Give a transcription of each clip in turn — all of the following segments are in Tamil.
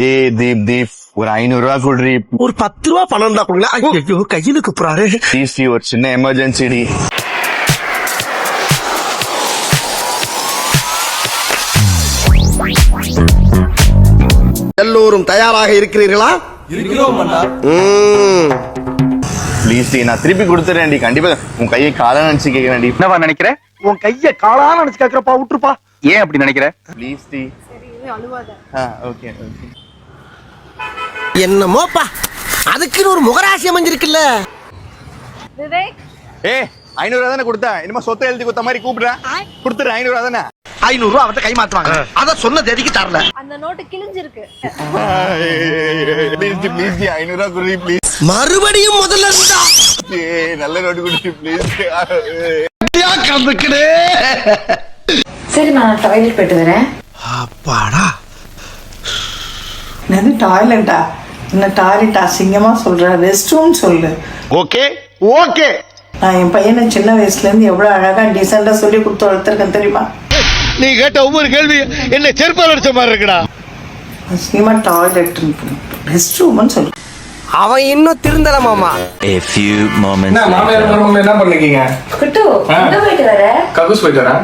தீப் ஒரு 500 ரூபா கொடுறி. ஒரு 10 ரூபா பணம் தான் கொடுங்க. ஐயோ கையில கூப்பிடாரு. டிசி ஒரு சின்ன எமர்ஜென்சி டி. எல்லோரும் தயாராக இருக்கிறீர்களா? ப்ளீஸ் டி, நான் திருப்பி கொடுத்துறேன் டி. கண்டிப்பா உன் கையை காலா நினைச்சு கேட்கிறேன் டி. என்னவா நினைக்கிற? உன் கைய காலா நினைச்சு கேக்குறப்பா, விட்டுருப்பா. ஏன் அப்படி நினைக்கிற? ப்ளீஸ் டி. Okay okay. என்னமோப்பா, அதுக்குன்னு ஒரு முகராசி அமைஞ்சிருக்குல்ல. விவேக் 500 ரூபா தானே கொடுத்தா, இனிமே சொத்தை எழுதி கொடுத்த மாதிரி கூப்பிடுறேன். கொடுத்துரு 500 ரூபா தானே. 500 ரூபா அவட்ட கை மாத்துவாங்க. அத சொன்ன தேதிக்கு தரல. அந்த நோட்டு கிழிஞ்சிருக்கு. ப்ளீஸ் டி, ப்ளீஸ் டி, 500 ரூபா கொடுறி ப்ளீஸ். மறுபடியும் முதல்ல இருந்தா நல்ல நோட்டு கொடுறி ப்ளீஸ். கந்துக்குடே. சரி, நான் டாய்லெட் போயிட்டு வரேன். அப்பாடா. என்னது டாய்லெட்டா? என்ன டாய்லெட் அசிங்கமா சொல்ற? ரெஸ்ட் ரூம் சொல்லு. Okay okay. நான் என் பையனை சின்ன வயசுல இருந்து எவ்வளவு அழகா டீசெண்டா சொல்லி கொடுத்து வளர்த்திருக்கேன் தெரியுமா? நீ கேட்ட ஒவ்வொரு கேள்வி என்ன செருப்பால் அடிச்ச மாதிரி இருக்குடா. அசிங்கமா டாய்லெட் ரெஸ்ட் ரூம்னு சொல்லு. அவன் இன்னும் திருந்தல மாமா. A few moments மாமியார் மருமகள் என்ன பண்ணீங்க? குட்டு, எங்க போயிட்டு வர? கக்கூஸ் போயிட்டு வரேன்.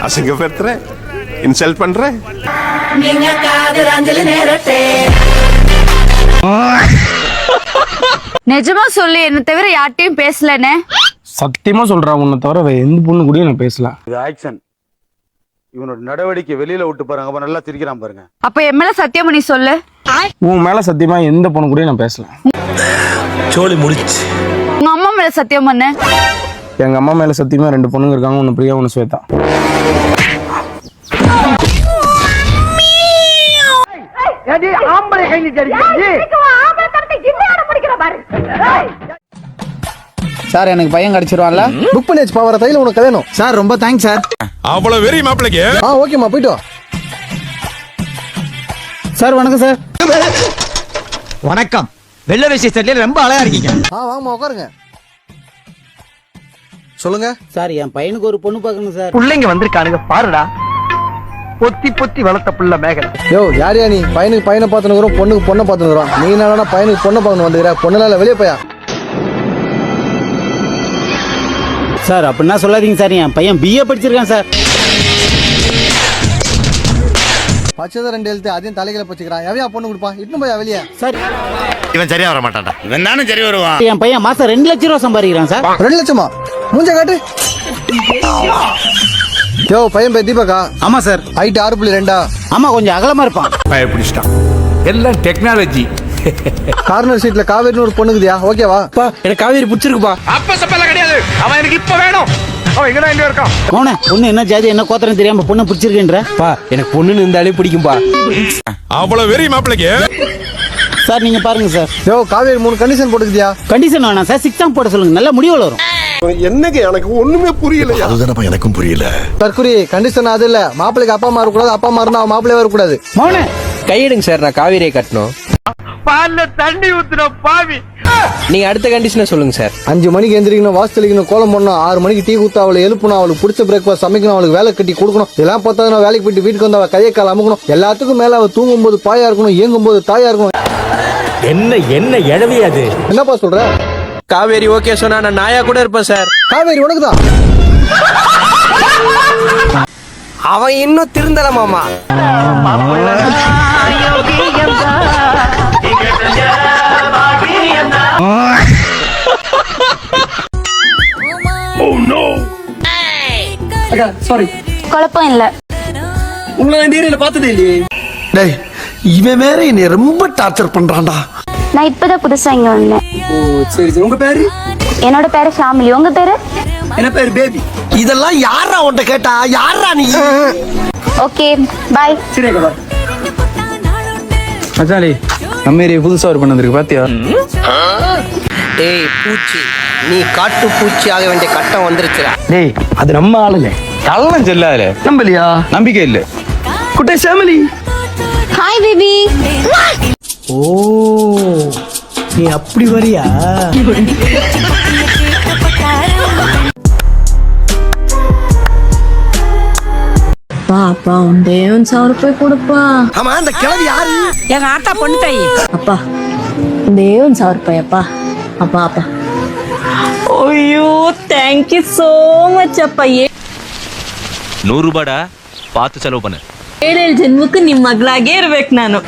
அசிங்கப்படுத்துற, இன்சல்ட் பண்ற. நிஜமா சொல்லி என்ன தவிர யார்ட்டையும் பேசலன்னு. சத்தியமா சொல்றேன், உன்னை தவிர வேற எந்த பொண்ணு கூடயும் நான் பேசல. இது ஆக்ஷன். இவனோட நடவடிக்கை வெளியில விட்டு பாருங்க, அப்ப நல்லா சிரிக்கிறான் பாருங்க. அப்ப என் மேல சத்தியம் பண்ணி சொல்லு. உன் மேல சத்தியமா எந்த பொண்ணு கூடயும் நான் பேசல. சோலி முடிச்சு. உங்க அம்மா மேல சத்தியம் பண்ணு. எங்க அம்மா மேல சத்தியமா 2 பொண்ணுங்க இருக்காங்க, ஒன்னு பிரியா, ஒன்னு ஸ்வேதா. ஆம்பளை கை நீட்டி. சார், எனக்கு பையன் கிடைச்சிருவான்ல? புக் பண்ணி வச்சு பாவற தைல உனக்கு வேணும். சார் ரொம்ப தேங்க்ஸ் சார். அவ்வளவு வெறி மாப்பிளைக்கு. ஓகேமா, போயிட்டு வா. சார் வணக்கம் சார். வணக்கம். வெள்ள வேஷ்டி சட்டையில ரொம்ப அழகா இருக்கீங்க. வாங்கம்மா உட்காருங்க. சொல்லுங்க சார், என் பையனுக்கு ஒரு பொண்ணு பார்க்கணும் சார். பிள்ளைங்க வந்திருக்கானுங்க பாருடா. பொத்தி பொத்தி வளர்த்த புள்ள மேகலை. யோ யாரியா நீ? பையனுக்கு பையனை பார்த்துனுக்குறோம், பொண்ணுக்கு பொண்ணை பார்த்துனுக்குறோம். நீ என்னடா பையனுக்கு பொண்ணை பார்க்கணும் வந்துக்கிற? பொண்ணுல வெளியே போயா. சார் அப்படின்னா சொல்லாதீங்க சார், என் பையன் BA படிச்சிருக்கான் சார். பச்சதை 2 எழுத்து அதையும் தலைகளை பச்சுக்கிறான். எவையா பொண்ணு கொடுப்பா? இன்னும் போயா வெளியே. சார், இவன் சரியா வர மாட்டான்டா. இவன் தானே சரி வருவான். என் பையன் மாசம் 2 லட்சம் ரூபா சம்பாதிக்கிறான் சார். 2 லட்சமா? மூஞ்ச காட்டு. யோ பையன் பேர் தீபகா? ஆமா சார். ஹைட் 6.2. ஆமா, கொஞ்சம் அகலமா இருப்பான். பயப்பிடிச்சிட்டான். எல்லாம் டெக்னாலஜி. கார்னர் சீட்ல காவேரின்னு ஒரு பொண்ணுக்குதியா? ஓகேவா? எனக்கு காவேரி பிடிச்சிருக்குப்பா. அப்ப சப்பெல்லாம் கிடையாது. அவன் எனக்கு இப்ப வேணும். அவன் எங்கடா இங்க இருக்கான்? போனே பொண்ணு என்ன ஜாதி என்ன கோத்திரம் தெரியாம பொண்ணு பிடிச்சிருக்கேன்ற. எனக்கு பொண்ணுன்னு இருந்தாலே பிடிக்கும்பா. அவ்வளவு வெறி மாப்பிளைக்கு. சார் நீங்க பாருங்க சார். யோ காவேரி 3 கண்டிஷன் போட்டுக்குதியா? கண்டிஷன் வேணாம் சார், 6 போட சொல்லுங்க, நல்ல முடிவு வளரும். என்னங்க எனக்கு ஒண்ணுமே புரியல. அதுதானப்பா எனக்கும் புரியல. தற்குறி கண்டிஷன் அது இல்ல. மாப்பிளைக்கு அப்பா அம்மா இருக்கக்கூடாது, அப்பா அம்மா இருந்தா மாப்பிள்ளையே வரக்கூடாது. மௌன கையிடுங்க சார், நான் காவேரியை கட்டணும். பால்ல தண்ணி ஊத்துற பாவி. நீங்க அடுத்த கண்டிஷனை சொல்லுங்க சார். 5 மணிக்கு எந்திரிக்கணும், வாசல் தெளிக்கணும், கோலம் போடணும். 6 மணிக்கு டீ ஊத்த, அவளை எழுப்பணும், அவளுக்கு பிடிச்ச பிரேக்ஃபாஸ்ட் சமைக்கணும், அவளுக்கு வேலை கட்டி கொடுக்கணும். இதெல்லாம் பார்த்தா நான் வேலைக்கு போயிட்டு வீட்டுக்கு வந்து அவள் கையை கால் அமுக்கணும். எல்லாத்துக்கும் மேல அவள் தூங்கும் போது பாயா இருக்கணும், இயங்கும் போது தாயா இருக்கணும். என்ன எழவியாது? என்னப்பா சொல்ற? காவேரி ஓகே சொன்னா நான் நாயா கூட இருப்பேன் சார். காவேரி உனக்குதான். அவன் இன்னும் திருந்தல மாமா. குழப்பம் இல்ல. உங்களை நேரில் பார்த்ததே இல்லையே. டேய் இவன் வேற என்னை ரொம்ப டார்ச்சர் பண்றான்டா. நான் இப்பதான் புதுசா இங்க வந்தேன். சரி சரி. உங்க பேரு? என்னோட பேரு ஷாமிலி. உங்க பேரு? என்ன பேரு? பேபி. இதெல்லாம் யாரா உன்கிட்ட கேட்டா? யாரா நீ? Okay bye. சரி பாய். மச்சாலி, நம்ம ஏரியா புதுசா ஒரு பண்ண வந்திருக்கு பாத்தியா? டேய் பூச்சி, நீ காட்டு பூச்சி ஆக வேண்டிய கட்டம் வந்துருச்சுடா. டேய் அது நம்ம ஆளுங்க. கள்ளம் சொல்லாத. நம்பலையா? நம்பிக்கை இல்ல. குட்டை ஃபேமிலி. Hi baby. ஓ நீ அப்படி வரியா? அப்பா அப்பா ஒன்றே 1,000 ரூபாய் கொடுப்பா. ஆமா அந்த கிழவி யாரு? எங்க ஆத்தா பொண்ணு தாயி. அப்பா ஒன்றே 1,000 ரூபாய் அப்பா. அப்பா அப்பா. ஐயோ தேங்க்யூ சோ மச் அப்பா. 100 ರೂಪಾಯಿ பார்த்து செலவு பண்ணு. 7 ಜನ್ಮಕ್ಕೂ ನಿಮ್ ಮಗಳಾಗೇ ಇರ್ಬೇಕು ನಾನು.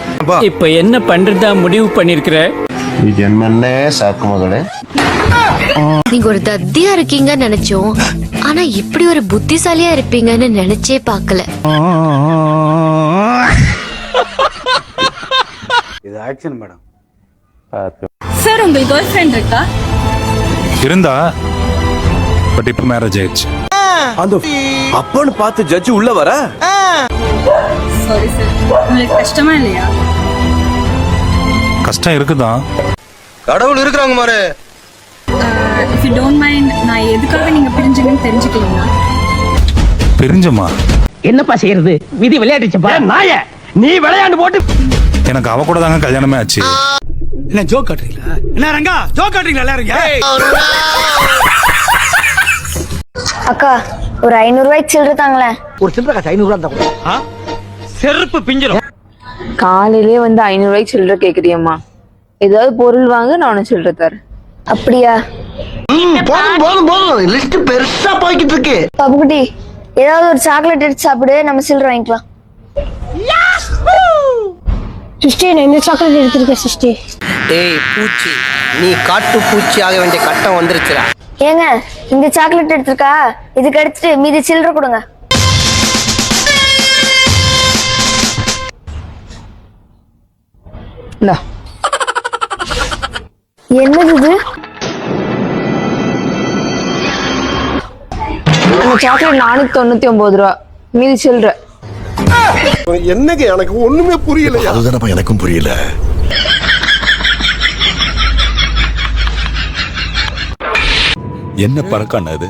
இப்போ என்ன பண்றதா முடிவு பண்ணிருக்கிற? ಈ ಜನ್ಮನ್ನೇ ಸಾಕು ಮಗಳೇ. நீங்க ஒரு தத்தியா இருக்கீங்கன்னு நினைச்சோம், ஆனா இப்படி ஒரு புத்திசாலியா இருப்பீங்கன்னு நினைச்சே பார்க்கல. இது ஆக்ஷன் மேடம். சார் உங்க கேர்ள் ஃப்ரெண்ட் இருக்கா? இருந்தா பட் இப்ப மேரேஜ் ஆயிடுச்சு. அந்த அப்பன்னு பார்த்து ஜட்ஜ் உள்ள வர. சாரி சார், உங்களுக்கு கஷ்டமா இல்லையா? கஷ்டம் இருக்குதான். கடவுள் இருக்கிறாங்க மாரு. இஃப் யூ டோன்ட் மைண்ட், நான் எதுக்காக நீங்க பிரிஞ்சீங்கன்னு தெரிஞ்சுக்கலாமா? பிரிஞ்சமா? என்னப்பா செய்யறது, விதி விளையாடுச்சுப்பா. நாய நீ விளையாண்டு போட்டு. எனக்கு அவ கூட தாங்க கல்யாணமே ஆச்சு. என்ன ஜோக் காட்டுறீங்களா? என்ன ரங்கா ஜோக் காட்டுறீங்களா எல்லாரும்? அக்கா ஒரு 500 ரூபாய்க்கு சில்லற தாங்களேன். ஒரு சில்லற காசு 500 ரூபாய் இருந்தா கூட செருப்பு பிஞ்சிரும். காலையிலே வந்து 500 ரூபாய்க்கு சில்லற கேக்குறியம்மா, ஏதாவது பொருள் வாங்க நான் உனக்கு சில்லற தரேன். அப்படியா? போதும் போதும் போதும், லிஸ்ட் பெருசா போய்கிட்டு இருக்கு. பாப்புக்குட்டி ஏதாவது ஒரு சாக்லேட் எடுத்து சாப்பிடு, நம்ம சில்லற வாங்கிக்கலாம். சிஸ்டி நான் இந்த சாக்லேட் எடுத்துருக்கேன் சிஸ்டி. டேய் பூச்சி, நீ காட்டு பூச்சி ஆக வேண்டிய கட்டம் வந்துருச்சுடா. ஏங்க இந்த சாக்லேட் எடுத்துருக்கா, இதுக்கு எடுத்துட்டு மீதி சில்லற கொடுங்க. என்னது இது? இந்த சாக்லேட் 499 ரூபா, மீதி சில்லற. என்னங்க எனக்கு ஒண்ணுமே புரியல. அதுதானப்பா எனக்கும் புரியல. என்ன பறக்கான அது?